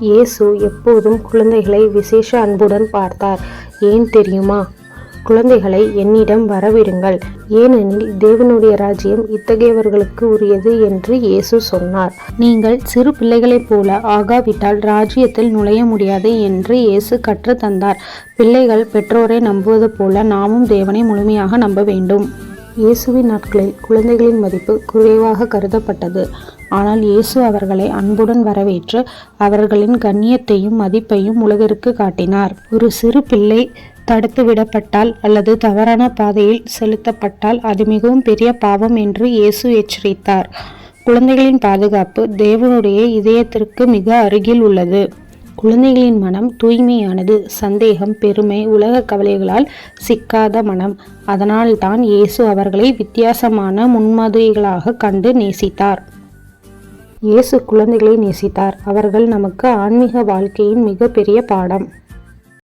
இயேசு எப்போதும் குழந்தைகளை விசேஷ அன்புடன் பார்த்தார். ஏன் தெரியுமா? குழந்தைகளை என்னிடம் வரவிடுங்கள், ஏனெனில் தேவனுடைய ராஜ்யம் இத்தகையவர்களுக்கு உரியது என்று இயேசு சொன்னார். நீங்கள் சிறு பிள்ளைகளைப் போல ஆகாவிட்டால் ராஜ்யத்தில் நுழைய முடியாது என்று இயேசு கற்று தந்தார். பிள்ளைகள் பெற்றோரை நம்புவது போல நாமும் தேவனை முழுமையாக நம்ப வேண்டும். இயேசுவின் நாட்களில் குழந்தைகளின் மதிப்பு குறைவாக கருதப்பட்டது. ஆனால் இயேசு அவர்களை அன்புடன் வரவேற்று அவர்களின் கண்ணியத்தையும் மதிப்பையும் உலகிற்கு காட்டினார். ஒரு சிறு பிள்ளை தடுத்து விடப்பட்டால் அல்லது தவறான பாதையில் செலுத்தப்பட்டால் அது மிகவும் பெரிய பாவம் என்று இயேசு எச்சரித்தார். குழந்தைகளின் பாதுகாப்பு தேவனுடைய இதயத்திற்கு மிக அருகில் உள்ளது. குழந்தைகளின் மனம் தூய்மையானது, சந்தேகம், பெருமை, உலக கவலைகளால் சிக்காத மனம். அதனால்தான் இயேசு அவர்களை வித்தியாசமான முன்மாதிரிகளாக கண்டு நேசித்தார். இயேசு குழந்தைகளை நேசித்தார். அவர்கள் நமக்கு ஆன்மீக வாழ்க்கையின் மிக பெரிய பாடம்.